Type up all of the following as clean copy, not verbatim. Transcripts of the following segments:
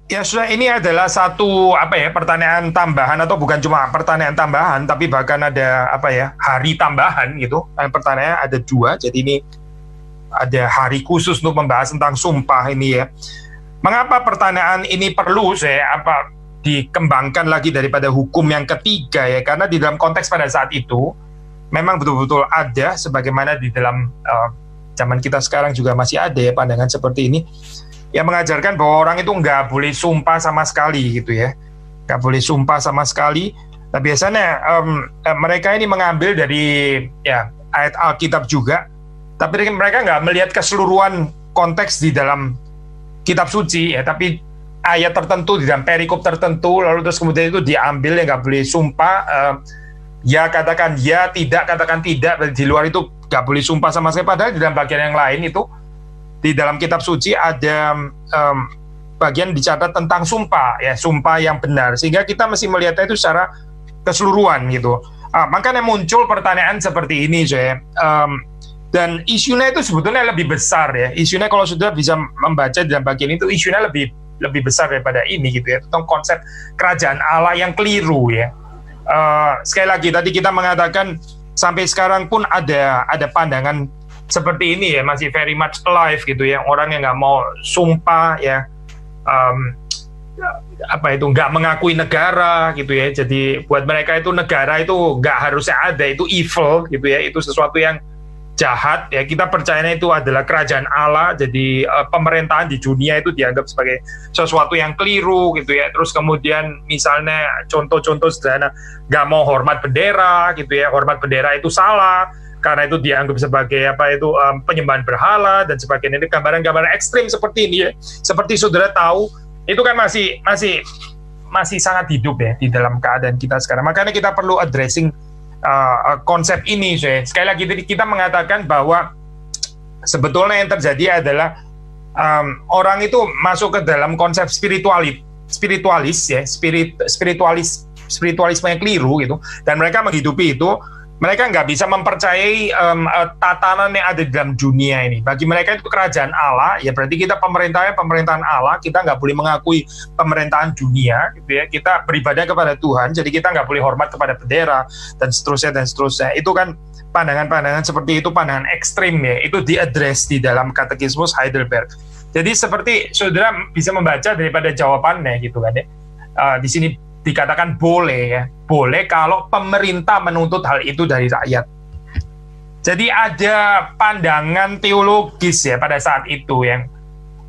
Ya sudah, ini adalah satu apa ya, pertanyaan tambahan, atau bukan cuma pertanyaan tambahan tapi bahkan ada apa ya, hari tambahan gitu. Pertanyaannya ada dua, jadi ini ada hari khusus untuk membahas tentang sumpah ini ya. Mengapa pertanyaan ini perlu saya apa dikembangkan lagi daripada hukum yang ketiga ya? Karena di dalam konteks pada saat itu memang betul-betul ada, sebagaimana di dalam zaman kita sekarang juga masih ada ya pandangan seperti ini, yang mengajarkan bahwa orang itu nggak boleh sumpah sama sekali gitu ya, nggak boleh sumpah sama sekali. Nah biasanya mereka ini mengambil dari ya ayat Alkitab juga, tapi mereka nggak melihat keseluruhan konteks di dalam kitab suci ya, tapi ayat tertentu di dalam perikop tertentu, lalu terus kemudian itu diambil, yang nggak boleh sumpah, ya katakan ya, tidak katakan tidak, di luar itu nggak boleh sumpah sama sekali. Padahal di dalam bagian yang lain itu di dalam kitab suci ada bagian dicatat tentang sumpah ya, sumpah yang benar, sehingga kita mesti melihatnya itu secara keseluruhan gitu. Makanya muncul pertanyaan seperti ini saya, dan isunya itu sebetulnya lebih besar ya. Isunya kalau sudah bisa membaca dalam bagian itu, isunya lebih besar daripada ini gitu ya, tentang konsep kerajaan Allah yang keliru ya. Sekali lagi tadi kita mengatakan sampai sekarang pun ada pandangan seperti ini ya, masih very much alive gitu ya, orang yang nggak mau sumpah ya, apa itu, nggak mengakui negara gitu ya. Jadi buat mereka itu negara itu nggak harusnya ada, itu evil gitu ya, itu sesuatu yang jahat ya. Kita percayanya itu adalah kerajaan Allah, jadi pemerintahan di dunia itu dianggap sebagai sesuatu yang keliru gitu ya. Terus kemudian misalnya contoh-contoh sederhana, nggak mau hormat bendera gitu ya, hormat bendera itu salah karena itu dianggap sebagai apa itu, penyembahan berhala dan sebagainya. Ini gambaran-gambaran ekstrim seperti ini ya. Seperti saudara tahu, itu kan masih sangat hidup ya di dalam keadaan kita sekarang. Makanya kita perlu addressing konsep ini. Sekali lagi kita mengatakan bahwa sebetulnya yang terjadi adalah orang itu masuk ke dalam konsep spiritualis ya, spiritualisme yang keliru gitu, dan mereka menghidupi itu. Mereka nggak bisa mempercayai tatanan yang ada di dalam dunia ini. Bagi mereka itu kerajaan Allah, ya berarti kita pemerintahan Allah, kita nggak boleh mengakui pemerintahan dunia, gitu ya. Kita beribadah kepada Tuhan, jadi kita nggak boleh hormat kepada bendera, dan seterusnya, dan seterusnya. Itu kan pandangan-pandangan seperti itu, pandangan ekstrim ya, itu diadres di dalam Katekismus Heidelberg. Jadi seperti saudara bisa membaca daripada jawabannya gitu kan ya. Di sini dikatakan boleh ya, boleh kalau pemerintah menuntut hal itu dari rakyat. Jadi ada pandangan teologis ya pada saat itu yang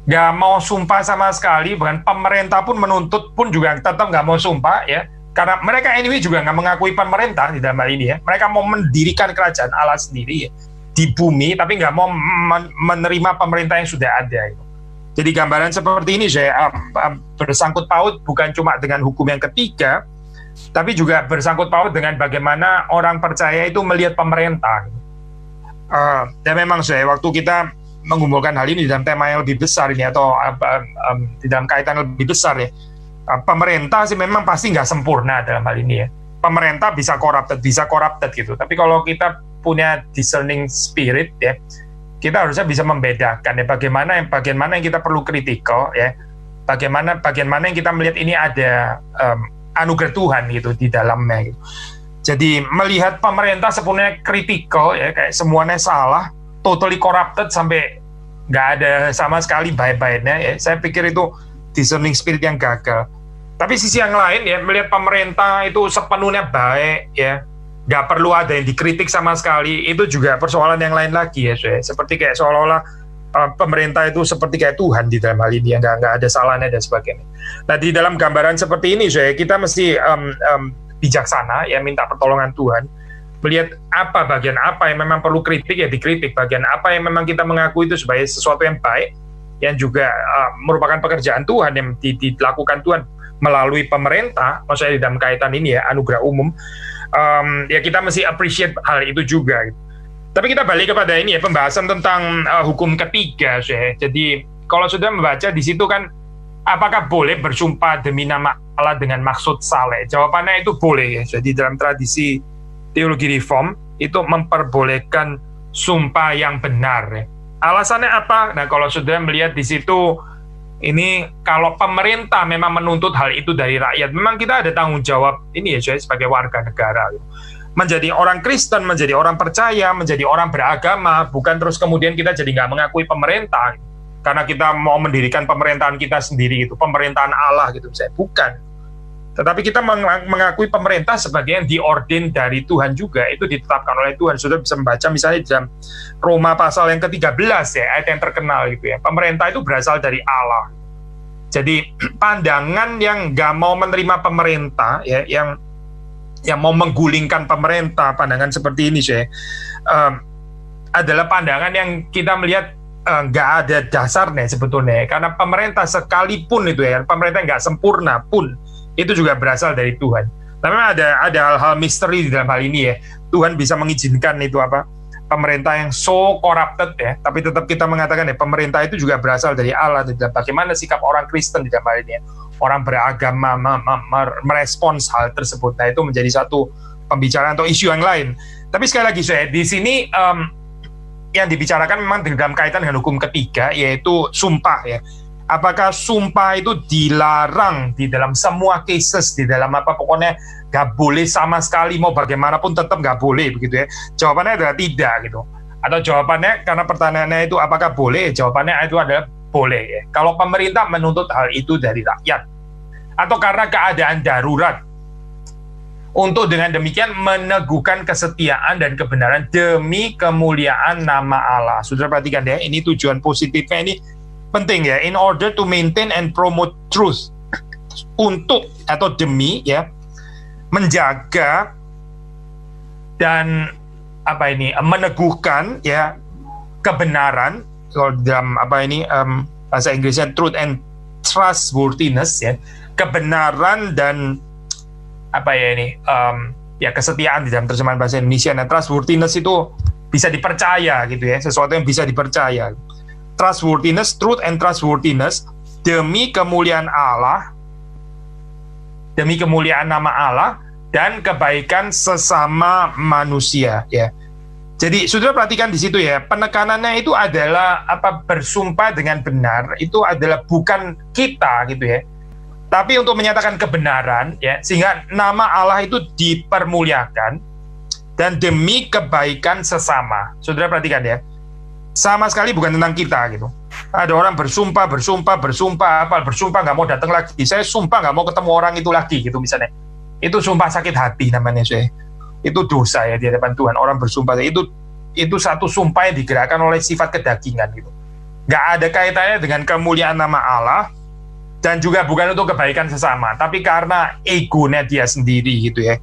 nggak mau sumpah sama sekali, bahkan pemerintah pun menuntut pun juga tetap nggak mau sumpah ya, karena mereka anyway juga nggak mengakui pemerintah di dalam hal ini ya. Mereka mau mendirikan kerajaan Allah sendiri ya, di bumi, tapi nggak mau menerima pemerintah yang sudah ada gitu. Jadi gambaran seperti ini saya bersangkut paut bukan cuma dengan hukum yang ketiga, tapi juga bersangkut paut dengan bagaimana orang percaya itu melihat pemerintah. Dan memang saya waktu kita mengumpulkan hal ini di dalam tema yang lebih besar ini, atau di dalam kaitan lebih besar ya, pemerintah sih memang pasti nggak sempurna dalam hal ini ya. Pemerintah bisa corrupted gitu. Tapi kalau kita punya discerning spirit ya, kita harusnya bisa membedakan ya, bagaimana yang kita perlu kritikal ya, bagaimana yang kita melihat ini ada anugerah Tuhan gitu di dalamnya gitu. Jadi melihat pemerintah sepenuhnya kritikal ya, kayak semuanya salah, totally corrupted sampai nggak ada sama sekali baik-baiknya ya, saya pikir itu discerning spirit yang gagal. Tapi sisi yang lain ya, melihat pemerintah itu sepenuhnya baik ya, nggak perlu ada yang dikritik sama sekali, itu juga persoalan yang lain lagi ya. Seperti kayak seolah-olah pemerintah itu seperti kayak Tuhan di dalam hal ini, nggak ada salahnya dan sebagainya. Nah di dalam gambaran seperti ini kita mesti bijaksana ya, minta pertolongan Tuhan, melihat bagian apa yang memang perlu kritik ya dikritik, bagian apa yang memang kita mengakui itu sebagai sesuatu yang baik, yang juga merupakan pekerjaan Tuhan yang dilakukan Tuhan melalui pemerintah, maksudnya di dalam kaitan ini ya, anugerah umum. Ya kita mesti appreciate hal itu juga gitu. Tapi kita balik kepada ini ya, pembahasan tentang hukum ketiga. Jadi kalau sudah membaca di situ kan, apakah boleh bersumpah demi nama Allah dengan maksud saleh? Jawabannya itu boleh ya. Jadi dalam tradisi teologi reform itu memperbolehkan sumpah yang benar ya. Alasannya apa? Nah kalau sudah melihat di situ Ini kalau pemerintah memang menuntut hal itu dari rakyat, memang kita ada tanggung jawab ini ya saya sebagai warga negara. Menjadi orang Kristen, menjadi orang percaya, menjadi orang beragama, bukan terus kemudian kita jadi nggak mengakui pemerintah karena kita mau mendirikan pemerintahan kita sendiri gitu, pemerintahan Allah gitu, saya bukan. Tetapi kita mengakui pemerintah sebagai yang diordin dari Tuhan juga, itu ditetapkan oleh Tuhan. Sudah bisa membaca misalnya di dalam Roma pasal yang ke-13 ya, ayat yang terkenal gitu ya. Pemerintah itu berasal dari Allah. Jadi pandangan yang nggak mau menerima pemerintah ya, yang mau menggulingkan pemerintah, pandangan seperti ini saya, adalah pandangan yang kita melihat nggak ada dasarnya sebetulnya. Karena pemerintah sekalipun itu ya, pemerintah nggak sempurna pun, itu juga berasal dari Tuhan. Tapi ada hal-hal misteri di dalam hal ini ya. Tuhan bisa mengizinkan itu pemerintah yang so corrupted ya, tapi tetap kita mengatakan ya pemerintah itu juga berasal dari Allah. Dan bagaimana sikap orang Kristen di dalam hal ini ya. Orang beragama merespons hal tersebut. Nah itu menjadi satu pembicaraan atau isu yang lain. Tapi sekali lagi saya di sini yang dibicarakan memang dalam kaitan dengan hukum ketiga, yaitu sumpah ya. Apakah sumpah itu dilarang di dalam semua cases, di dalam pokoknya nggak boleh sama sekali, mau bagaimanapun tetap nggak boleh begitu ya? Jawabannya adalah tidak gitu. Atau jawabannya, karena pertanyaannya itu apakah boleh, jawabannya itu adalah boleh ya. Kalau pemerintah menuntut hal itu dari rakyat, atau karena keadaan darurat, untuk dengan demikian meneguhkan kesetiaan dan kebenaran demi kemuliaan nama Allah. Saudara perhatikan ya, ini tujuan positifnya ini penting ya, in order to maintain and promote truth, untuk atau demi ya menjaga dan meneguhkan ya kebenaran. Kalau dalam bahasa Inggrisnya truth and trustworthiness ya, kebenaran dan kesetiaan di dalam terjemahan bahasa Indonesia. Nah, trustworthiness itu bisa dipercaya gitu ya, sesuatu yang bisa dipercaya. Trustworthiness, truth and trustworthiness demi kemuliaan Allah, demi kemuliaan nama Allah dan kebaikan sesama manusia ya. Jadi saudara perhatikan di situ ya, penekanannya itu adalah bersumpah dengan benar itu adalah bukan kita gitu ya, tapi untuk menyatakan kebenaran ya, sehingga nama Allah itu dipermuliakan dan demi kebaikan sesama. Saudara perhatikan ya, sama sekali bukan tentang kita gitu. Ada orang bersumpah nggak mau datang lagi. Saya sumpah nggak mau ketemu orang itu lagi gitu misalnya. Itu sumpah sakit hati namanya saya. Itu dosa ya di hadapan Tuhan. Orang bersumpah itu satu sumpah yang digerakkan oleh sifat kedagingan gitu. Nggak ada kaitannya dengan kemuliaan nama Allah dan juga bukan untuk kebaikan sesama, tapi karena egonya dia sendiri gitu ya.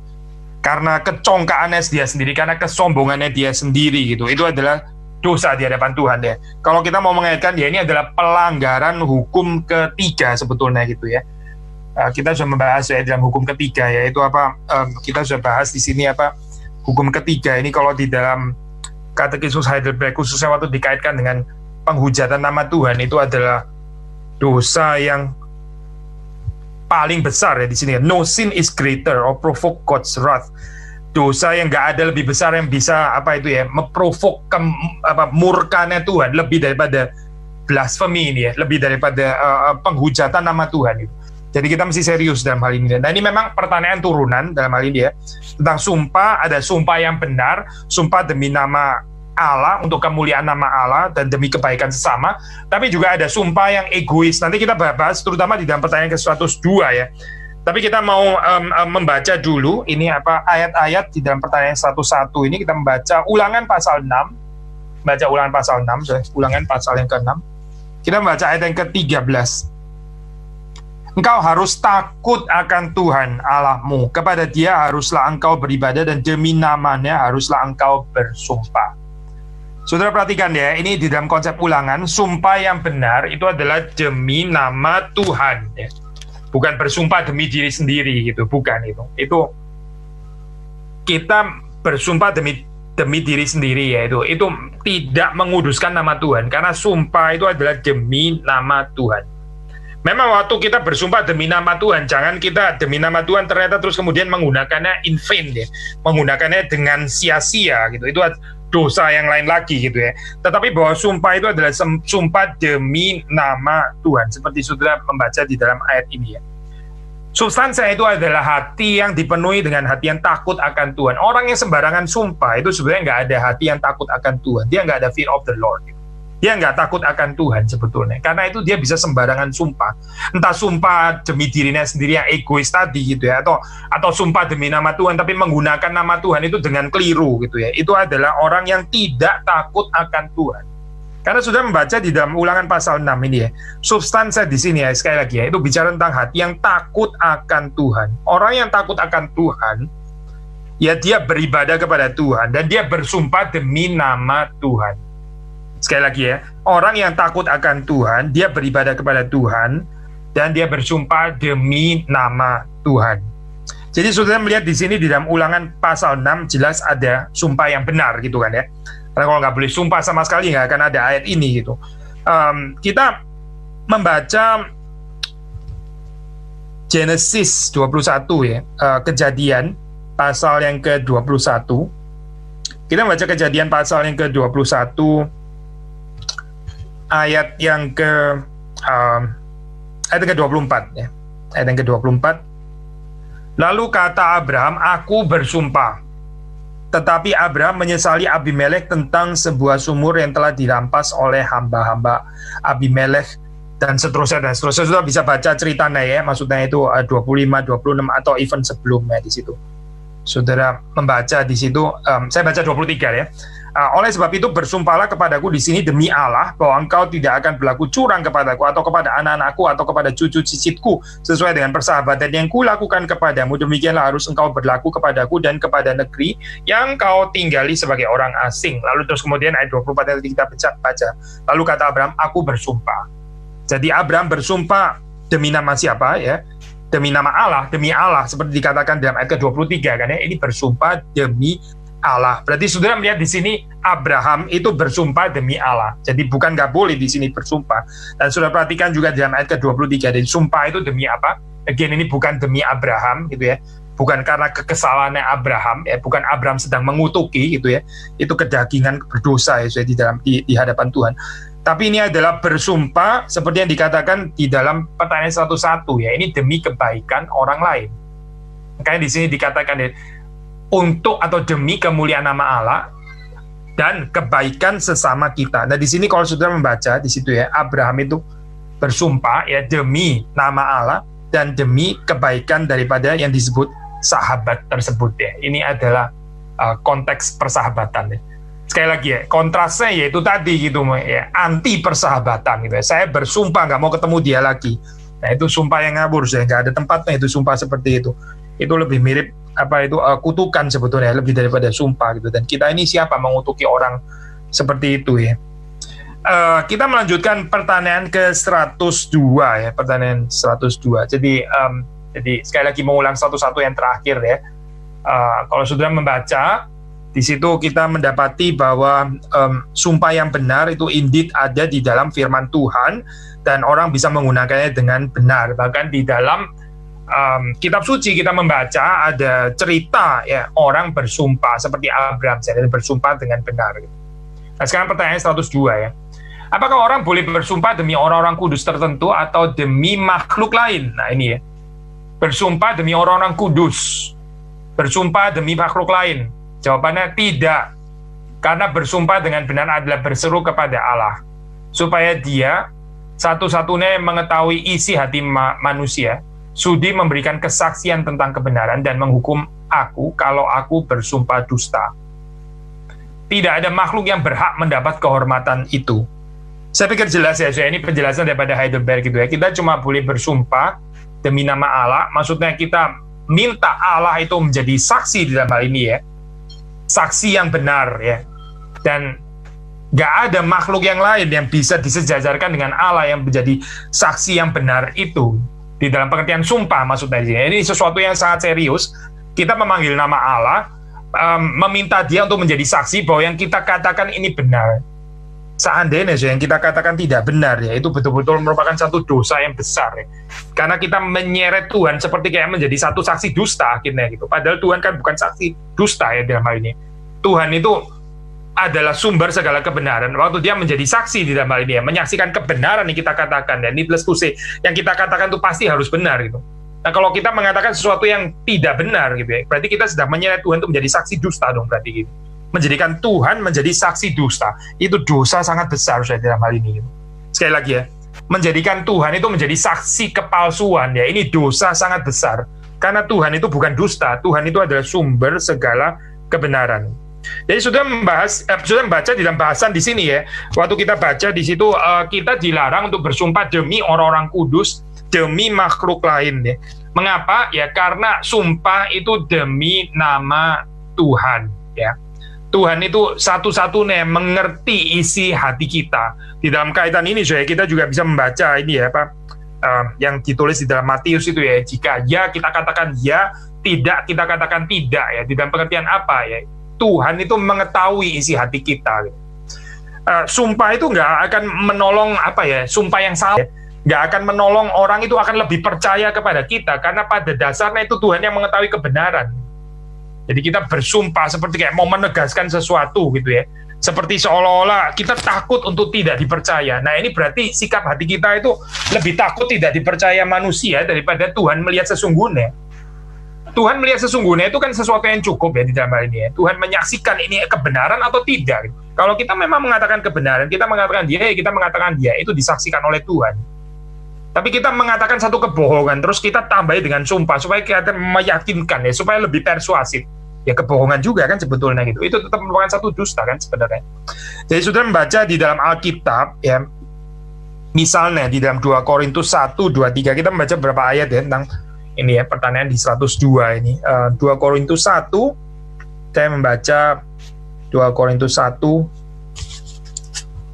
Karena kecongkaannya dia sendiri, karena kesombongannya dia sendiri gitu. Itu adalah dosa di hadapan Tuhan ya. Kalau kita mau mengaitkan ya, ini adalah pelanggaran hukum ketiga sebetulnya gitu ya. Kita sudah membahas ya dalam hukum ketiga, yaitu kita sudah bahas di sini hukum ketiga ini. Kalau di dalam Katekismus Heidelberg khususnya waktu dikaitkan dengan penghujatan nama Tuhan, itu adalah dosa yang paling besar ya di sini. No sin is greater or provoke God's wrath. Dosa yang nggak ada lebih besar yang bisa memprovok murkanya Tuhan, lebih daripada blasfemi ini ya, lebih daripada penghujatan nama Tuhan itu. Jadi kita mesti serius dalam hal ini. Nah ini memang pertanyaan turunan dalam hal ini ya, tentang sumpah. Ada sumpah yang benar, sumpah demi nama Allah, untuk kemuliaan nama Allah dan demi kebaikan sesama. Tapi juga ada sumpah yang egois. Nanti kita bahas terutama di dalam pertanyaan ke-102 ya. Tapi kita mau membaca dulu ini ayat-ayat di dalam pertanyaan 101 ini. Kita membaca Ulangan pasal 6. Baca Ulangan pasal 6, Ulangan pasal yang ke-6. Kita membaca ayat yang ke-13. Engkau harus takut akan Tuhan Allahmu. Kepada Dia haruslah engkau beribadah dan demi namanya haruslah engkau bersumpah. Saudara perhatikan ya, ini di dalam konsep Ulangan, sumpah yang benar itu adalah demi nama Tuhan ya. Bukan bersumpah demi diri sendiri gitu, bukan itu. Itu kita bersumpah demi diri sendiri ya, itu tidak menguduskan nama Tuhan, karena sumpah itu adalah demi nama Tuhan. Memang waktu kita bersumpah demi nama Tuhan, jangan kita demi nama Tuhan ternyata terus kemudian menggunakannya in vain ya, menggunakannya dengan sia-sia gitu. Itu dosa yang lain lagi gitu ya. Tetapi bahwa sumpah itu adalah sumpah demi nama Tuhan, seperti saudara membaca di dalam ayat ini ya. Substansinya itu adalah hati yang dipenuhi dengan hati yang takut akan Tuhan. Orang yang sembarangan sumpah itu sebenarnya nggak ada hati yang takut akan Tuhan. Dia nggak ada fear of the Lord. Dia nggak takut akan Tuhan sebetulnya. Karena itu dia bisa sembarangan sumpah. Entah sumpah demi dirinya sendiri yang egois tadi gitu ya, atau sumpah demi nama Tuhan tapi menggunakan nama Tuhan itu dengan keliru gitu ya. Itu adalah orang yang tidak takut akan Tuhan. Karena sudah membaca di dalam Ulangan pasal 6 ini ya, substansi di sini ya, sekali lagi ya, itu bicara tentang hati yang takut akan Tuhan. Orang yang takut akan Tuhan, ya dia beribadah kepada Tuhan, dan dia bersumpah demi nama Tuhan. Sekali lagi ya, orang yang takut akan Tuhan, dia beribadah kepada Tuhan, dan dia bersumpah demi nama Tuhan. Jadi saudara melihat di sini di dalam Ulangan pasal 6, jelas ada sumpah yang benar gitu kan ya. Karena kalau nggak boleh sumpah sama sekali nggak akan ada ayat ini gitu. Kita membaca Genesis 21 ya, Kejadian pasal yang ke-21. Kita membaca Kejadian pasal yang ke-21 ayat yang ke-24 ya. Ayat yang ke-24. Lalu kata Abraham, aku bersumpah. Tetapi Abraham menyesali Abimelek tentang sebuah sumur yang telah dirampas oleh hamba-hamba Abimelek, dan seterusnya dan seterusnya. Sudah bisa baca ceritanya ya, maksudnya itu 25, 26 atau even sebelumnya di situ. Saudara membaca di situ, saya baca 23 ya. Oleh sebab itu bersumpahlah kepadaku di sini demi Allah bahwa engkau tidak akan berlaku curang kepadaku atau kepada anak-anakku atau kepada cucu cicitku sesuai dengan persahabatan yang kulakukan kepadamu. Demikianlah harus engkau berlaku kepadaku dan kepada negeri yang kau tinggali sebagai orang asing. Lalu terus kemudian ayat 24 yang kita baca. Lalu kata Abraham, aku bersumpah. Jadi Abraham bersumpah demi nama siapa ya? Demi nama Allah, demi Allah, seperti dikatakan dalam ayat ke-23 kan ya. Ini bersumpah demi Allah. Berarti saudara melihat di sini Abraham itu bersumpah demi Allah. Jadi bukan nggak boleh di sini bersumpah. Dan sudah perhatikan juga dalam ayat ke-23, jadi sumpah itu demi apa? Again, ini bukan demi Abraham gitu ya. Bukan karena kekesalannya Abraham ya, bukan Abraham sedang mengutuki gitu ya. Itu kedagingan berdosa ya di dalam di hadapan Tuhan. Tapi ini adalah bersumpah seperti yang dikatakan di dalam Pertanyaan 101 ya. Ini demi kebaikan orang lain. Makanya di sini dikatakan ya, untuk atau demi kemuliaan nama Allah dan kebaikan sesama kita. Nah di sini kalau saudara membaca di situ ya, Abraham itu bersumpah ya demi nama Allah dan demi kebaikan daripada yang disebut sahabat tersebut ya. Ini adalah konteks persahabatan ya. Sekali lagi ya, kontrasnya yaitu tadi gitu ya, anti persahabatan gitu ya. Saya bersumpah nggak mau ketemu dia lagi. Nah itu sumpah yang ngawur, saya nggak ada tempatnya itu sumpah seperti itu. Itu lebih mirip kutukan sebetulnya, lebih daripada sumpah gitu. Dan kita ini siapa mengutuki orang seperti itu ya. Kita melanjutkan pertanyaan ke-102 ya, pertanyaan 102. Jadi sekali lagi mengulang satu-satu yang terakhir ya. Kalau sudah membaca di situ kita mendapati bahwa sumpah yang benar itu indeed ada di dalam firman Tuhan dan orang bisa menggunakannya dengan benar. Bahkan di dalam kitab suci kita membaca ada cerita ya orang bersumpah seperti Abraham jadi bersumpah dengan benar. Nah sekarang pertanyaan 102 ya. Apakah orang boleh bersumpah demi orang-orang kudus tertentu atau demi makhluk lain? Nah ini ya. Bersumpah demi orang-orang kudus. Bersumpah demi makhluk lain. Jawabannya tidak. Karena bersumpah dengan benar adalah berseru kepada Allah supaya dia satu-satunya yang mengetahui isi hati manusia sudi memberikan kesaksian tentang kebenaran dan menghukum aku kalau aku bersumpah dusta. Tidak ada makhluk yang berhak mendapat kehormatan itu. Saya pikir jelas ya, ini penjelasan daripada Heidelberg gitu ya. Kita cuma boleh bersumpah demi nama Allah, maksudnya kita minta Allah itu menjadi saksi di dalam hal ini ya. Saksi yang benar ya. Dan gak ada makhluk yang lain yang bisa disejajarkan dengan Allah yang menjadi saksi yang benar itu. Di dalam pengertian sumpah maksudnya ini sesuatu yang sangat serius. Kita memanggil nama Allah, meminta dia untuk menjadi saksi bahwa yang kita katakan ini benar. Seandainya yang kita katakan tidak benar ya, itu betul-betul merupakan satu dosa yang besar ya. Karena kita menyeret Tuhan seperti kayak menjadi satu saksi dusta akhirnya gitu. Padahal Tuhan kan bukan saksi dusta ya dalam hal ini. Tuhan itu adalah sumber segala kebenaran. Waktu dia menjadi saksi di dalam hal ini, ya, menyaksikan kebenaran yang kita katakan, dan needless to say, yang kita katakan itu pasti harus benar gitu. Nah, kalau kita mengatakan sesuatu yang tidak benar gitu ya, berarti kita sedang menyeret Tuhan untuk menjadi saksi dusta dong, berarti gitu. Menjadikan Tuhan menjadi saksi dusta, itu dosa sangat besar saya dalam hal ini gitu. Sekali lagi ya, menjadikan Tuhan itu menjadi saksi kepalsuan, ya ini dosa sangat besar. Karena Tuhan itu bukan dusta, Tuhan itu adalah sumber segala kebenaran. Jadi sudah membaca di dalam bahasan di sini ya. Waktu kita baca di situ kita dilarang untuk bersumpah demi orang-orang kudus, demi makhluk lain ya. Mengapa? Ya karena sumpah itu demi nama Tuhan ya. Tuhan itu satu-satunya mengerti isi hati kita. Di dalam kaitan ini kita juga bisa membaca ini ya yang ditulis di dalam Matius itu ya. Jika ya kita katakan ya, tidak kita katakan tidak ya. Di dalam pengertian apa ya? Tuhan itu mengetahui isi hati kita. Sumpah itu nggak akan menolong sumpah yang salah nggak akan menolong orang itu akan lebih percaya kepada kita, karena pada dasarnya itu Tuhan yang mengetahui kebenaran. Jadi kita bersumpah seperti kayak mau menegaskan sesuatu gitu ya, seperti seolah-olah kita takut untuk tidak dipercaya. Nah ini berarti sikap hati kita itu lebih takut tidak dipercaya manusia daripada Tuhan melihat sesungguhnya. Tuhan melihat sesungguhnya itu kan sesuatu yang cukup ya di dalam hal ini ya. Tuhan menyaksikan ini kebenaran atau tidak. Kalau kita memang mengatakan kebenaran, kita mengatakan dia, kita mengatakan dia, itu disaksikan oleh Tuhan. Tapi kita mengatakan satu kebohongan, terus kita tambahi dengan sumpah, supaya kita meyakinkan ya, supaya lebih persuasif. Ya kebohongan juga kan sebetulnya gitu. Itu tetap merupakan satu dusta kan sebenarnya. Jadi sudah membaca di dalam Alkitab ya, misalnya di dalam 2 Korintus 1, 2, 3, kita membaca beberapa ayat ya tentang ini ya, pertanyaan di 102 ini. 2 Korintus 1, saya membaca 2 Korintus 1,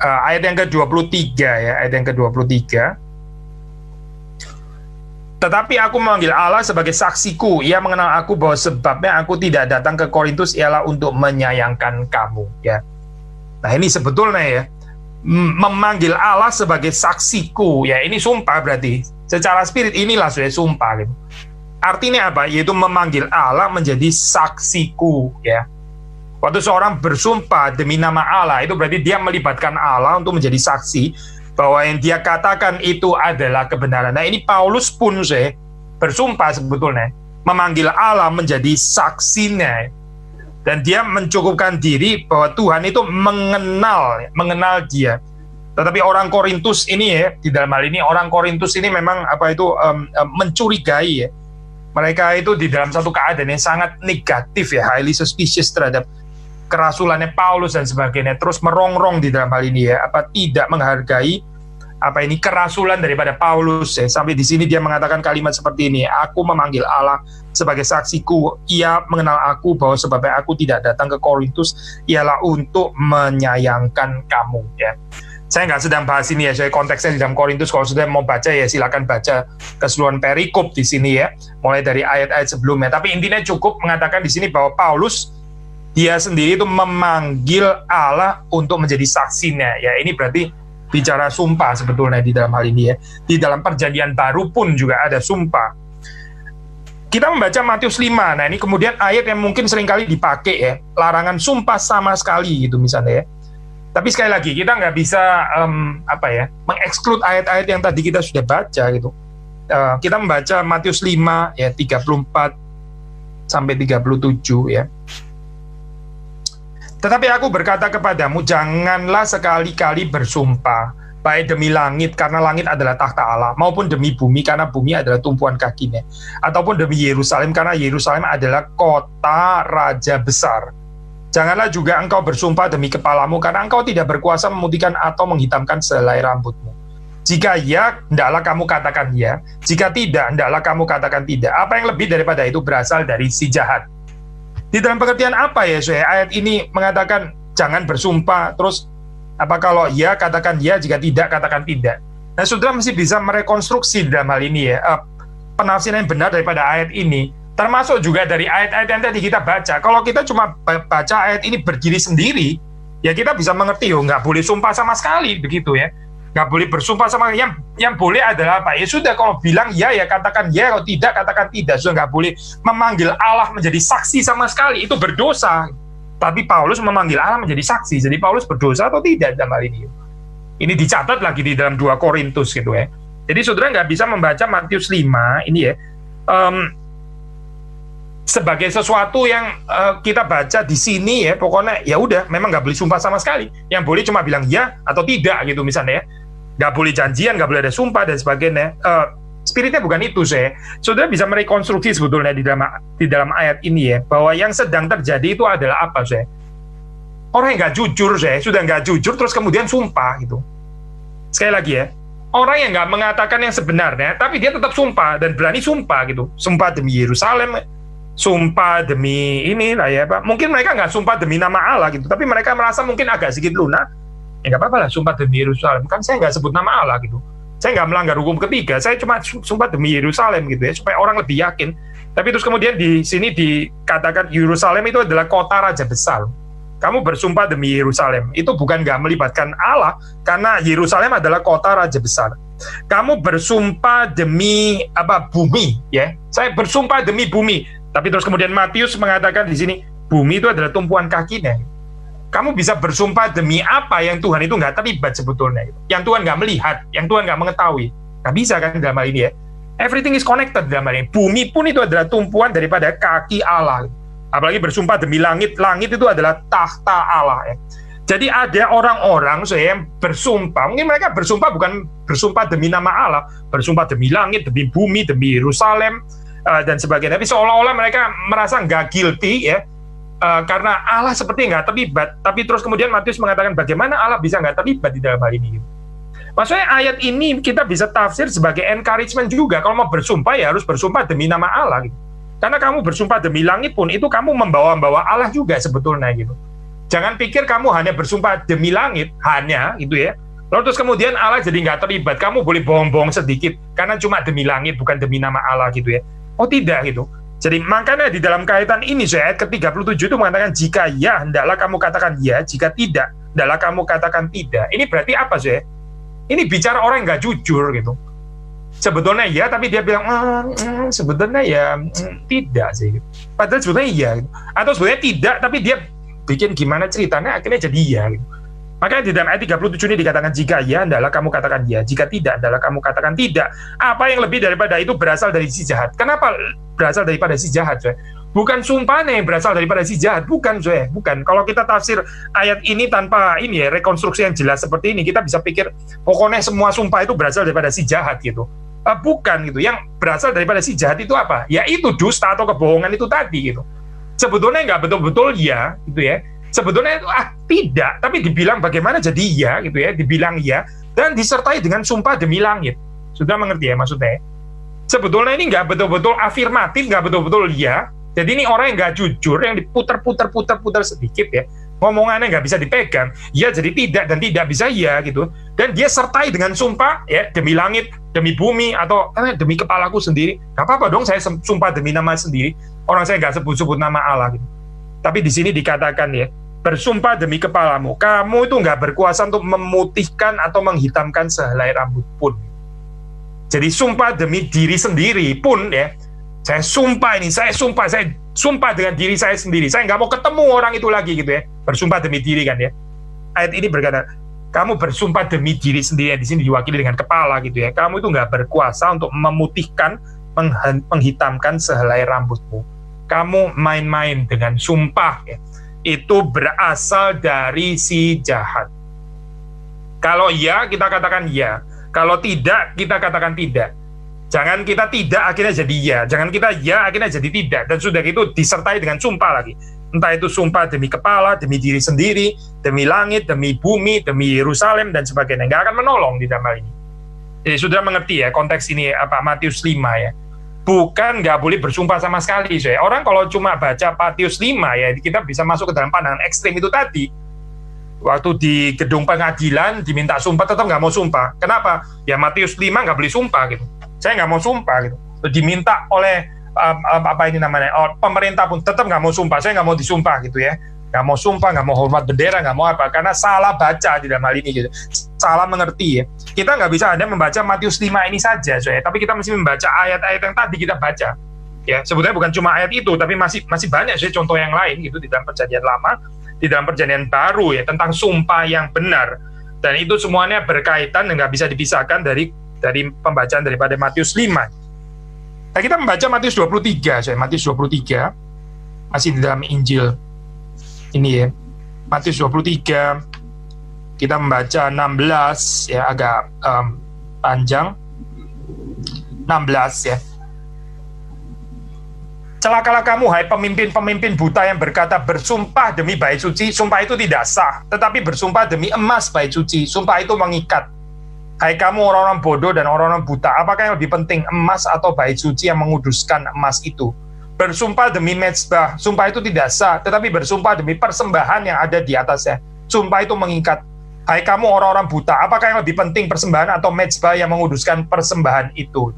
ayat yang ke-23 ya, ayat yang ke-23. Tetapi aku memanggil Allah sebagai saksiku, ia mengenal aku bahwa sebabnya aku tidak datang ke Korintus ialah untuk menyayangkan kamu ya. Nah ini sebetulnya ya, memanggil Allah sebagai saksiku ya, ini sumpah berarti. Secara spirit inilah sudah sumpah gitu. Artinya apa? Yaitu memanggil Allah menjadi saksiku ya. Waktu seorang bersumpah demi nama Allah, itu berarti dia melibatkan Allah untuk menjadi saksi bahwa yang dia katakan itu adalah kebenaran. Nah ini Paulus pun bersumpah sebetulnya memanggil Allah menjadi saksinya, dan dia mencukupkan diri bahwa Tuhan itu mengenal dia. Tetapi orang Korintus ini ya, di dalam hal ini orang Korintus ini memang mencurigai ya. Mereka itu di dalam satu keadaan yang sangat negatif ya, highly suspicious terhadap kerasulannya Paulus dan sebagainya, terus merongrong di dalam hal ini ya, tidak menghargai kerasulan daripada Paulus ya. Sampai di sini dia mengatakan kalimat seperti ini, aku memanggil Allah sebagai saksiku, ia mengenal aku bahwa sebabnya aku tidak datang ke Korintus ialah untuk menyayangkan kamu ya. Saya nggak sedang bahas ini ya, saya konteksnya di dalam Korintus. Kalau sudah mau baca ya silakan baca keseluruhan perikop di sini ya, mulai dari ayat-ayat sebelumnya. Tapi intinya cukup mengatakan di sini bahwa Paulus dia sendiri itu memanggil Allah untuk menjadi saksinya ya. Ini berarti bicara sumpah sebetulnya di dalam hal ini ya. Di dalam perjanjian baru pun juga ada sumpah. Kita membaca Matius 5. Nah ini kemudian ayat yang mungkin seringkali dipakai ya, larangan sumpah sama sekali gitu misalnya ya. Tapi sekali lagi kita nggak bisa mengeksklud ayat-ayat yang tadi kita sudah baca gitu. Kita membaca Matius 5 ya 34 sampai 37 ya. Tetapi aku berkata kepadamu, janganlah sekali-kali bersumpah, baik demi langit karena langit adalah takhta Allah, maupun demi bumi karena bumi adalah tumpuan kakinya, ataupun demi Yerusalem karena Yerusalem adalah kota raja besar. Janganlah juga engkau bersumpah demi kepalamu, karena engkau tidak berkuasa memutihkan atau menghitamkan sehelai rambutmu. Jika ya, hendaklah kamu katakan ya. Jika tidak, hendaklah kamu katakan tidak. Apa yang lebih daripada itu berasal dari si jahat. Di dalam pengertian apa ya, ayat ini mengatakan jangan bersumpah, terus kalau ya katakan ya, jika tidak katakan tidak. Nah, saudara mesti bisa merekonstruksi di dalam hal ini ya, penafsiran yang benar daripada ayat ini. Termasuk juga dari ayat-ayat yang tadi kita baca. Kalau kita cuma baca ayat ini berdiri sendiri, ya kita bisa mengerti, nggak boleh sumpah sama sekali, begitu ya. Nggak boleh bersumpah sama yang boleh adalah apa? Ya sudah, kalau bilang ya katakan ya, kalau tidak katakan tidak. Sudah nggak boleh memanggil Allah menjadi saksi sama sekali, itu berdosa. Tapi Paulus memanggil Allah menjadi saksi. Jadi Paulus berdosa atau tidak dalam hal ini? Ini dicatat lagi di dalam 2 Korintus gitu ya. Jadi saudara nggak bisa membaca Matius 5 ini ya sebagai sesuatu yang kita baca di sini ya, pokoknya ya udah, memang nggak boleh sumpah sama sekali. Yang boleh cuma bilang ya atau tidak gitu misalnya ya. Nggak boleh janjian, nggak boleh ada sumpah dan sebagainya. Spiritnya bukan itu saya. Saudara bisa merekonstruksi sebetulnya di dalam ayat ini ya, bahwa yang sedang terjadi itu adalah apa saya? Orang yang nggak jujur saya, sudah nggak jujur terus kemudian sumpah gitu. Sekali lagi ya, orang yang nggak mengatakan yang sebenarnya, tapi dia tetap sumpah dan berani sumpah gitu. Sumpah demi Yerusalem, sumpah demi ini lah ya Pak. Mungkin mereka nggak sumpah demi nama Allah gitu, tapi mereka merasa mungkin agak sedikit lunak. Ya nggak apa-apa lah, sumpah demi Yerusalem. Kan saya nggak sebut nama Allah gitu. Saya nggak melanggar hukum ketiga, saya cuma sumpah demi Yerusalem gitu ya, supaya orang lebih yakin. Tapi terus kemudian di sini dikatakan Yerusalem itu adalah kota raja besar. Kamu bersumpah demi Yerusalem, itu bukan nggak melibatkan Allah, karena Yerusalem adalah kota raja besar. Kamu bersumpah demi bumi, ya. Saya bersumpah demi bumi. Tapi terus kemudian Matius mengatakan di sini, bumi itu adalah tumpuan kakinya. Kamu bisa bersumpah demi apa yang Tuhan itu nggak terlibat sebetulnya, yang Tuhan nggak melihat, yang Tuhan nggak mengetahui. Nggak bisa kan dalam hal ini ya. Everything is connected dalam hal ini. Bumi pun itu adalah tumpuan daripada kaki Allah. Apalagi bersumpah demi langit, langit itu adalah tahta Allah ya. Jadi ada orang-orang yang bersumpah, mungkin mereka bersumpah bukan bersumpah demi nama Allah, bersumpah demi langit, demi bumi, demi Yerusalem dan sebagainya. Tapi seolah-olah mereka merasa nggak guilty ya, karena Allah seperti nggak terlibat. Tapi terus kemudian Matius mengatakan bagaimana Allah bisa nggak terlibat di dalam hal ini. Maksudnya ayat ini kita bisa tafsir sebagai encouragement juga. Kalau mau bersumpah ya harus bersumpah demi nama Allah gitu. Karena kamu bersumpah demi langit pun, itu kamu membawa Allah juga sebetulnya gitu. Jangan pikir kamu hanya bersumpah demi langit, hanya gitu ya. Lalu terus kemudian Allah jadi nggak terlibat, kamu boleh bohong-bohong sedikit, karena cuma demi langit, bukan demi nama Allah gitu ya. Oh tidak gitu. Jadi makanya di dalam kaitan ini, ayat ke-37 itu mengatakan, jika ya, hendaklah kamu katakan ya, jika tidak, hendaklah kamu katakan tidak. Ini berarti apa sih? Ini bicara orang yang nggak jujur gitu. Sebetulnya ya, tapi dia bilang sebetulnya ya tidak sih. Padahal sebetulnya iya. Gitu. Atau sebetulnya tidak, tapi dia bikin gimana ceritanya akhirnya jadi iya. Gitu. Makanya di dalam ayat 37 ini dikatakan jika ya, hendaklah kamu katakan ya. Jika tidak, hendaklah kamu katakan tidak. Apa yang lebih daripada itu berasal dari si jahat. Kenapa berasal daripada si jahat? Coy? Bukan sumpahnya yang berasal daripada si jahat. Bukan, coy. Bukan. Kalau kita tafsir ayat ini tanpa ini ya, rekonstruksi yang jelas seperti ini, kita bisa pikir pokoknya semua sumpah itu berasal daripada si jahat gitu. Bukan gitu. Yang berasal daripada si jahat itu apa? Ya itu dusta atau kebohongan itu tadi gitu. Sebetulnya nggak betul-betul ya gitu ya. Sebetulnya itu tidak, tapi dibilang bagaimana jadi ya gitu ya, dibilang ya dan disertai dengan sumpah demi langit. Sudah mengerti ya maksudnya? Sebetulnya ini nggak betul-betul afirmatif, nggak betul-betul ya. Jadi ini orang yang nggak jujur, yang diputar-putar sedikit ya. Ngomongannya nggak bisa dipegang, ya jadi tidak dan tidak bisa ya gitu. Dan dia sertai dengan sumpah ya demi langit, demi bumi atau demi kepalaku sendiri. Gak apa-apa dong saya sumpah demi nama sendiri. Orang saya nggak sebut-sebut nama Allah gitu. Tapi di sini dikatakan ya, bersumpah demi kepalamu. Kamu itu nggak berkuasa untuk memutihkan atau menghitamkan sehelai rambut pun. Jadi sumpah demi diri sendiri pun ya. Saya sumpah dengan diri saya sendiri. Saya nggak mau ketemu orang itu lagi gitu ya. Bersumpah demi diri kan ya. Ayat ini berkata, kamu bersumpah demi diri sendiri. Di sini diwakili dengan kepala gitu ya. Kamu itu nggak berkuasa untuk memutihkan, menghitamkan sehelai rambutmu. Kamu main-main dengan sumpah ya. Itu berasal dari si jahat. Kalau ya, kita katakan ya. Kalau tidak, kita katakan tidak. Jangan kita tidak akhirnya jadi ya, jangan kita ya akhirnya jadi tidak, dan sudah itu disertai dengan sumpah lagi. Entah itu sumpah demi kepala, demi diri sendiri, demi langit, demi bumi, demi Yerusalem dan sebagainya. Nggak akan menolong di dalam hal ini. Jadi sudah mengerti ya konteks ini apa Matius 5 ya. Bukan nggak boleh bersumpah sama sekali. Saya orang kalau cuma baca Matius 5 ya, kita bisa masuk ke dalam pandangan ekstrim itu tadi. Waktu di gedung pengadilan diminta sumpah tetap nggak mau sumpah. Kenapa? Ya Matius 5 nggak boleh sumpah gitu. Saya nggak mau sumpah gitu. Diminta oleh pemerintah pun tetap nggak mau sumpah. Saya nggak mau disumpah gitu ya. Nggak mau sumpah, nggak mau hormat bendera, nggak mau apa. Karena salah baca di dalam hal ini gitu. Salah mengerti ya. Kita nggak bisa hanya membaca Matius 5 ini saja, tapi kita mesti membaca ayat-ayat yang tadi kita baca. Ya, sebetulnya bukan cuma ayat itu, tapi masih banyak sih contoh yang lain gitu di dalam Perjanjian Lama, di dalam Perjanjian Baru ya, tentang sumpah yang benar. Dan itu semuanya berkaitan dan nggak bisa dipisahkan dari pembacaan daripada Matius 5. Nah, kita membaca Matius 23, Matius 23 masih di dalam Injil ini ya. Matius 23 kita membaca 16 ya, agak panjang. 16 ya. Celakalah kamu, hai pemimpin-pemimpin buta yang berkata bersumpah demi bait suci, sumpah itu tidak sah, tetapi bersumpah demi emas bait suci, sumpah itu mengikat. Hai kamu orang-orang bodoh dan orang-orang buta, apakah yang lebih penting, emas atau bait suci yang menguduskan emas itu? Bersumpah demi mezbah, sumpah itu tidak sah, tetapi bersumpah demi persembahan yang ada di atasnya, sumpah itu mengikat. Hai kamu orang-orang buta, apakah yang lebih penting, persembahan atau mezbah yang menguduskan persembahan itu?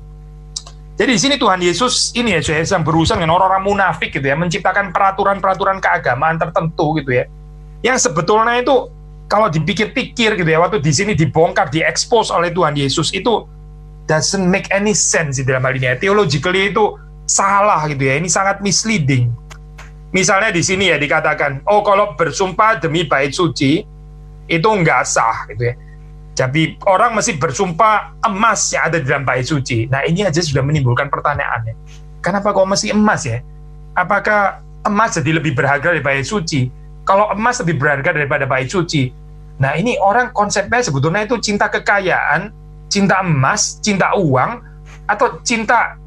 Jadi di sini Tuhan Yesus ini ya, saya sedang berurusan dengan orang-orang munafik gitu ya, menciptakan peraturan-peraturan keagamaan tertentu gitu ya, yang sebetulnya itu kalau dipikir-pikir gitu ya, waktu di sini dibongkar, diekspos oleh Tuhan Yesus, itu doesn't make any sense di dalam hal ini ya. Theologically itu salah gitu ya, ini sangat misleading. Misalnya di sini ya dikatakan, oh kalau bersumpah demi bait suci itu nggak sah gitu ya. Jadi orang mesti bersumpah emas yang ada di dalam bait suci. Nah ini aja sudah menimbulkan pertanyaannya. Kenapa kok mesti emas ya? Apakah emas jadi lebih berharga dari bait suci? Kalau emas lebih berharga daripada bait suci, nah ini orang konsepnya sebetulnya itu cinta kekayaan, cinta emas, cinta uang, atau cinta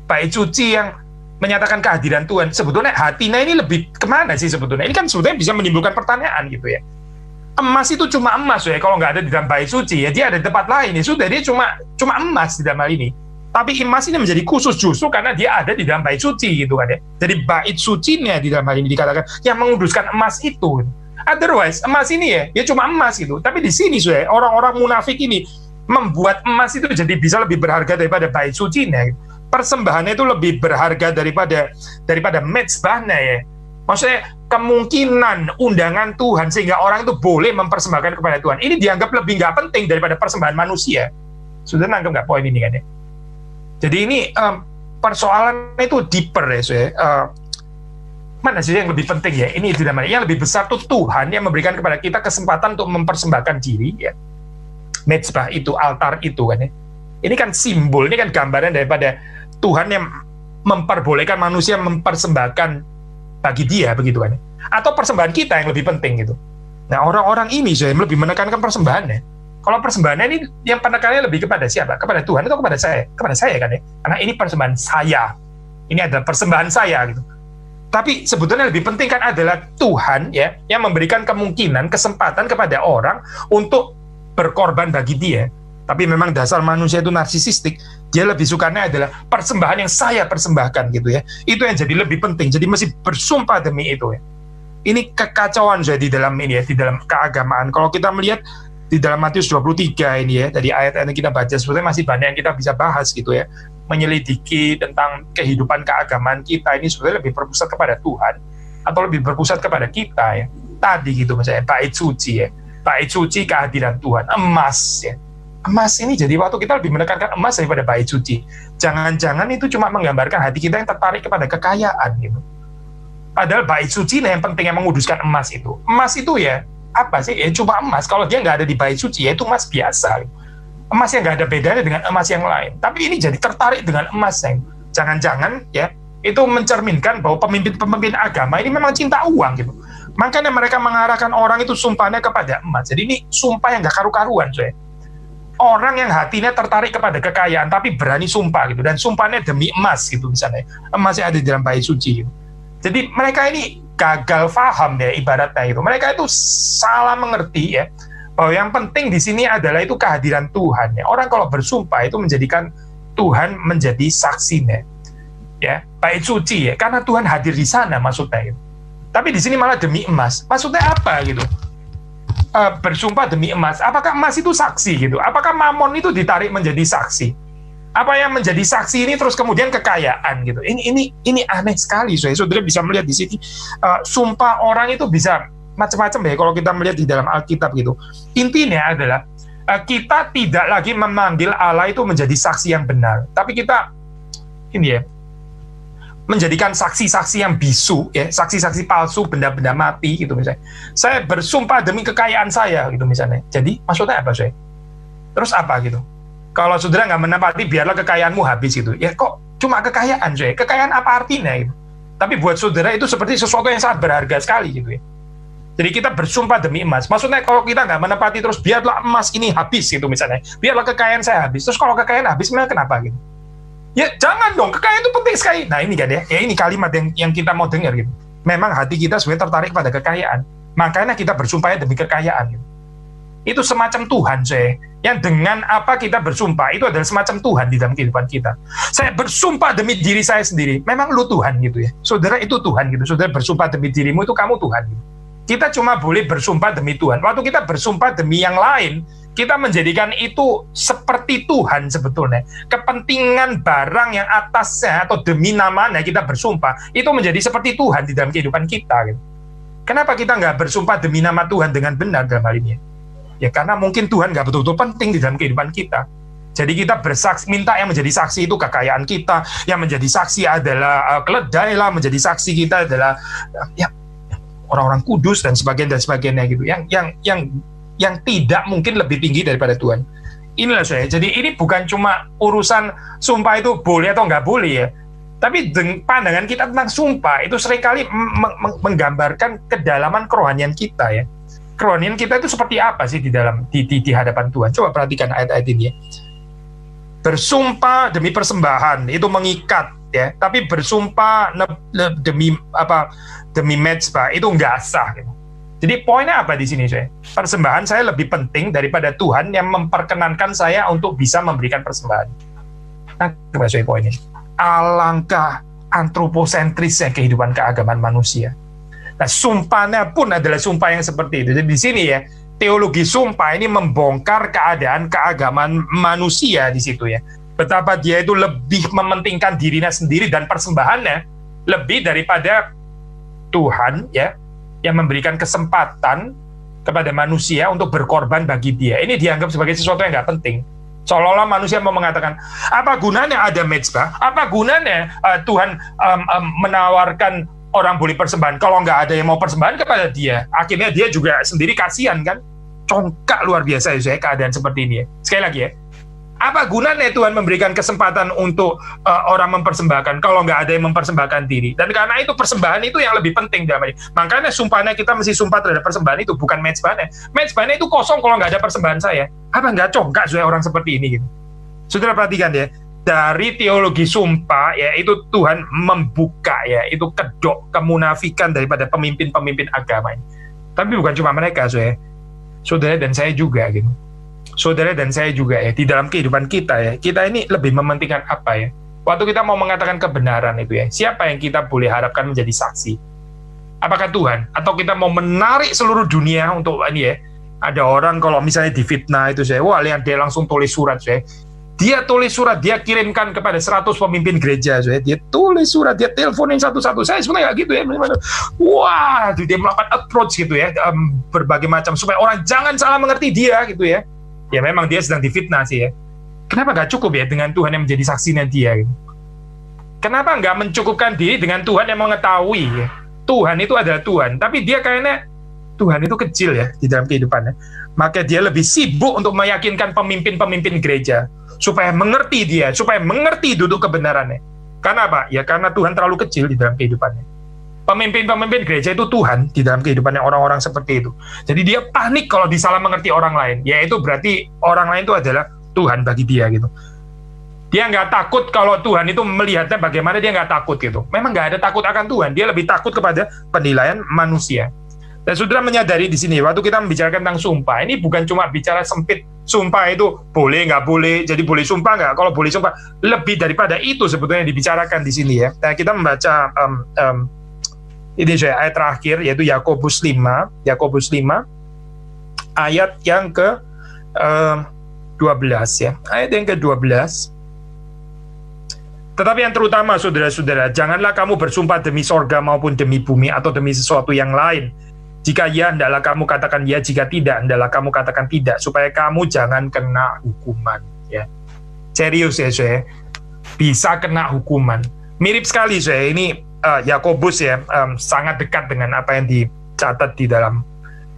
bait suci yang menyatakan kehadiran Tuhan. Sebetulnya hatinya ini lebih kemana sih sebetulnya? Ini kan sebetulnya bisa menimbulkan pertanyaan gitu ya. Emas itu cuma emas ya, kalau nggak ada di dalam bait suci ya dia ada di tempat lain ya sudah, dia cuma emas di dalam hal ini. Tapi emas ini menjadi khusus justru karena dia ada di dalam bait suci gitu kan ya. Jadi bait sucinya di dalam hal ini dikatakan yang menguduskan emas itu. Otherwise emas ini ya cuma emas gitu. Tapi di sini sudah orang-orang munafik ini membuat emas itu jadi bisa lebih berharga daripada bait sucinya. Persembahannya itu lebih berharga daripada mezbahnya ya. Maksudnya kemungkinan undangan Tuhan sehingga orang itu boleh mempersembahkan kepada Tuhan ini dianggap lebih nggak penting daripada persembahan manusia. Sudah nangkep nggak poin ini kan ya? Jadi ini persoalan itu deeper ya, mana sih yang lebih penting ya? Ini tidak mana? Yang lebih besar tuh Tuhan yang memberikan kepada kita kesempatan untuk mempersembahkan diri ya. Mezbah itu, altar itu kan ya. Ini kan simbol, ini kan gambaran daripada Tuhan yang memperbolehkan manusia mempersembahkan bagi dia begitu kan, atau persembahan kita yang lebih penting gitu. Nah orang-orang ini saya lebih menekankan persembahannya. Kalau persembahannya ini yang penekanannya lebih kepada siapa? Kepada Tuhan atau kepada saya? Kepada saya kan ya, karena ini persembahan saya, ini adalah persembahan saya gitu. Tapi sebetulnya lebih penting kan adalah Tuhan ya yang memberikan kemungkinan, kesempatan kepada orang untuk berkorban bagi dia. Tapi memang dasar manusia itu narsisistik, dia lebih sukanya adalah persembahan yang saya persembahkan gitu ya. Itu yang jadi lebih penting, jadi mesti bersumpah demi itu ya. Ini kekacauan jadi di dalam ini ya, di dalam keagamaan. Kalau kita melihat di dalam Matius 23 ini ya, dari ayat-ayat yang kita baca, sebetulnya masih banyak yang kita bisa bahas gitu ya. Menyelidiki tentang kehidupan keagamaan kita ini sebetulnya lebih berpusat kepada Tuhan, atau lebih berpusat kepada kita ya. Tadi gitu misalnya, bait suci ya. Bait suci kehadiran Tuhan, emas ya. Emas ini jadi waktu kita lebih menekankan emas daripada bait suci. Jangan-jangan itu cuma menggambarkan hati kita yang tertarik kepada kekayaan gitu. Padahal bait suci yang penting yang menguduskan emas itu. Emas itu ya apa sih? Ya cuma emas. Kalau dia nggak ada di bait suci ya itu emas biasa. Emas yang nggak ada bedanya dengan emas yang lain. Tapi ini jadi tertarik dengan emas yang jangan-jangan ya itu mencerminkan bahwa pemimpin-pemimpin agama ini memang cinta uang gitu. Makanya mereka mengarahkan orang itu sumpahnya kepada emas. Jadi ini sumpah yang nggak karu-karuan saya. Orang yang hatinya tertarik kepada kekayaan tapi berani sumpah gitu, dan sumpahnya demi emas gitu misalnya, emas yang ada di dalam bait suci gitu. Jadi mereka ini gagal paham ya ibaratnya itu, mereka itu salah mengerti ya bahwa yang penting di sini adalah itu kehadiran Tuhan ya. Orang kalau bersumpah itu menjadikan Tuhan menjadi saksinya ya, bait suci ya, karena Tuhan hadir di sana maksudnya gitu. Tapi di sini malah demi emas, maksudnya apa gitu? Bersumpah demi emas, apakah emas itu saksi gitu? Apakah mamon itu ditarik menjadi saksi? Apa yang menjadi saksi ini terus kemudian kekayaan gitu? Ini aneh sekali, saudara bisa melihat di sini sumpah orang itu bisa macam-macam ya kalau kita melihat di dalam Alkitab gitu. Intinya adalah kita tidak lagi memanggil Allah itu menjadi saksi yang benar, tapi kita ini ya menjadikan saksi-saksi yang bisu, ya, saksi-saksi palsu, benda-benda mati gitu misalnya. Saya bersumpah demi kekayaan saya gitu misalnya. Jadi maksudnya apa saya? Terus apa gitu? Kalau saudara nggak menepati, biarlah kekayaanmu habis gitu. Ya kok cuma kekayaan saya? Kekayaan apa artinya gitu? Tapi buat saudara itu seperti sesuatu yang sangat berharga sekali gitu ya. Jadi kita bersumpah demi emas. Maksudnya kalau kita nggak menepati terus, biarlah emas ini habis gitu misalnya. Biarlah kekayaan saya habis. Terus kalau kekayaan habis, memang kenapa gitu? Ya jangan dong, kekayaan itu penting sekali. Nah ini kan ya ini kalimat yang kita mau dengar gitu. Memang hati kita sebenarnya tertarik pada kekayaan. Makanya kita bersumpah demi kekayaan gitu. Itu semacam Tuhan saya. Yang dengan apa kita bersumpah, itu adalah semacam Tuhan di dalam kehidupan kita. Saya bersumpah demi diri saya sendiri. Memang lu Tuhan gitu ya. Saudara itu Tuhan gitu. Saudara bersumpah demi dirimu, itu kamu Tuhan gitu. Kita cuma boleh bersumpah demi Tuhan. Waktu kita bersumpah demi yang lain, kita menjadikan itu seperti Tuhan sebetulnya. Kepentingan barang yang atasnya atau demi namanya kita bersumpah, itu menjadi seperti Tuhan di dalam kehidupan kita. Gitu. Kenapa kita nggak bersumpah demi nama Tuhan dengan benar dalam hal ini? Ya karena mungkin Tuhan nggak betul-betul penting di dalam kehidupan kita. Jadi kita bersaksi, minta yang menjadi saksi itu kekayaan kita, yang menjadi saksi adalah keledai lah, menjadi saksi kita adalah ya orang-orang kudus dan sebagainya gitu. Yang tidak mungkin lebih tinggi daripada Tuhan. Inilah saya. Jadi ini bukan cuma urusan sumpah itu boleh atau nggak boleh ya. Tapi pandangan kita tentang sumpah itu seringkali menggambarkan kedalaman kerohanian kita ya. Kerohanian kita itu seperti apa sih di hadapan Tuhan? Coba perhatikan ayat-ayat ini ya. Bersumpah demi persembahan itu mengikat ya. Tapi bersumpah demi mezbah itu nggak sah gitu. Jadi poinnya apa di sini saya? Persembahan saya lebih penting daripada Tuhan yang memperkenankan saya untuk bisa memberikan persembahan. Nah, coba saya poinnya. Alangkah antroposentrisnya kehidupan keagamaan manusia. Nah, sumpahnya pun adalah sumpah yang seperti itu. Jadi di sini ya, teologi sumpah ini membongkar keadaan keagamaan manusia di situ ya. Betapa dia itu lebih mementingkan dirinya sendiri dan persembahannya lebih daripada Tuhan ya, yang memberikan kesempatan kepada manusia untuk berkorban bagi dia. Ini dianggap sebagai sesuatu yang nggak penting. Seolah-olah manusia mau mengatakan, apa gunanya ada mezbah? Apa gunanya Tuhan menawarkan orang boleh persembahan kalau nggak ada yang mau persembahan kepada dia? Akhirnya dia juga sendiri kasihan kan? Congkak luar biasa ya saya keadaan seperti ini ya. Sekali lagi ya, apa gunanya Tuhan memberikan kesempatan untuk orang mempersembahkan kalau nggak ada yang mempersembahkan diri? Dan karena itu persembahan itu yang lebih penting dalam ini. Makanya sumpahnya kita mesti sumpah terhadap persembahan itu, bukan mezbahnya. Mezbahnya itu kosong kalau nggak ada persembahan saya. Apa nggak congkak saya orang seperti ini gitu? Saudara perhatikan ya, dari teologi sumpah ya itu Tuhan membuka ya itu kedok kemunafikan daripada pemimpin-pemimpin agama ini. Tapi bukan cuma mereka saudara dan saya juga gitu. Saudara dan saya juga ya, di dalam kehidupan kita ya, kita ini lebih mementingkan apa ya? Waktu kita mau mengatakan kebenaran itu ya, siapa yang kita boleh harapkan menjadi saksi? Apakah Tuhan? Atau kita mau menarik seluruh dunia untuk ini ya? Ada orang kalau misalnya difitnah itu wah lihat dia langsung tulis surat Dia tulis surat, dia kirimkan kepada 100 pemimpin gereja dia tulis surat, dia teleponin satu-satu. Saya sebenarnya nggak gitu ya. Wah, dia melakukan approach gitu ya, berbagai macam supaya orang jangan salah mengerti dia gitu ya. Ya memang dia sedang difitnah sih ya. Kenapa nggak cukup ya dengan Tuhan yang menjadi saksinya dia gitu? Kenapa nggak mencukupkan diri dengan Tuhan yang mengetahui ya? Tuhan itu adalah Tuhan, tapi dia kayaknya Tuhan itu kecil ya di dalam kehidupannya. Maka dia lebih sibuk untuk meyakinkan pemimpin-pemimpin gereja supaya mengerti dia, supaya mengerti duduk kebenarannya. Karena apa? Ya karena Tuhan terlalu kecil di dalam kehidupannya. Pemimpin-pemimpin gereja itu Tuhan di dalam kehidupannya orang-orang seperti itu. Jadi dia panik kalau disalah mengerti orang lain. Yaitu berarti orang lain itu adalah Tuhan bagi dia gitu. Dia nggak takut kalau Tuhan itu melihatnya bagaimana, dia nggak takut gitu. Memang nggak ada takut akan Tuhan. Dia lebih takut kepada penilaian manusia. Dan saudara menyadari di sini, waktu kita membicarakan tentang sumpah, ini bukan cuma bicara sempit, sumpah itu boleh, nggak boleh, jadi boleh sumpah nggak? Kalau boleh sumpah, lebih daripada itu sebetulnya dibicarakan di sini ya. Nah, kita membaca ini ayat terakhir, yaitu Yakobus 5, ayat yang ke-12 ya. Ayat yang ke-12. Tetapi yang terutama, saudara-saudara, janganlah kamu bersumpah demi sorga maupun demi bumi atau demi sesuatu yang lain. Jika ya, hendaklah kamu katakan ya. Jika tidak, hendaklah kamu katakan tidak, supaya kamu jangan kena hukuman. Ya, serius ya, saya bisa kena hukuman. Mirip sekali saya ini Yakobus ya, sangat dekat dengan apa yang dicatat di dalam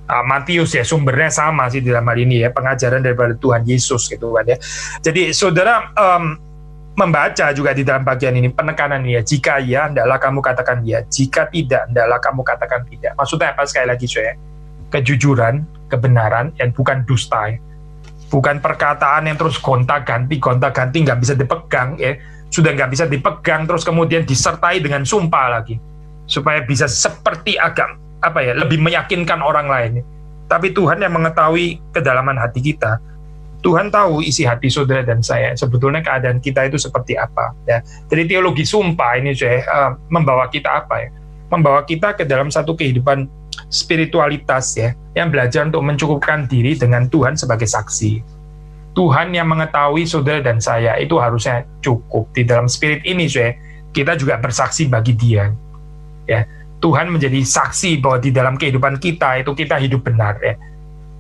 Matius ya, sumbernya sama sih di dalam hal ini ya, pengajaran daripada Tuhan Yesus gitu kan ya. Jadi saudara membaca juga di dalam bagian ini penekanan ya, jika ya hendaklah kamu katakan ya, jika tidak hendaklah kamu katakan tidak. Maksudnya apa sekali lagi saya? Kejujuran, kebenaran yang bukan dusta ya. Bukan perkataan yang terus gonta-ganti nggak bisa dipegang ya, sudah nggak bisa dipegang terus kemudian disertai dengan sumpah lagi supaya bisa seperti lebih meyakinkan orang lain. Tapi Tuhan yang mengetahui kedalaman hati kita, Tuhan tahu isi hati saudara dan saya, sebetulnya keadaan kita itu seperti apa ya. Jadi teologi sumpah ini membawa kita apa ya? Membawa kita ke dalam satu kehidupan spiritualitas ya, yang belajar untuk mencukupkan diri dengan Tuhan sebagai saksi. Tuhan yang mengetahui saudara dan saya itu harusnya cukup. Di dalam spirit ini kita juga bersaksi bagi Dia ya. Tuhan menjadi saksi bahwa di dalam kehidupan kita itu kita hidup benar ya.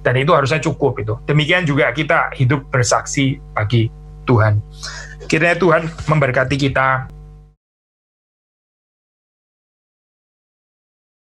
Dan itu harusnya cukup itu. Demikian juga kita hidup bersaksi bagi Tuhan. Kiranya Tuhan memberkati kita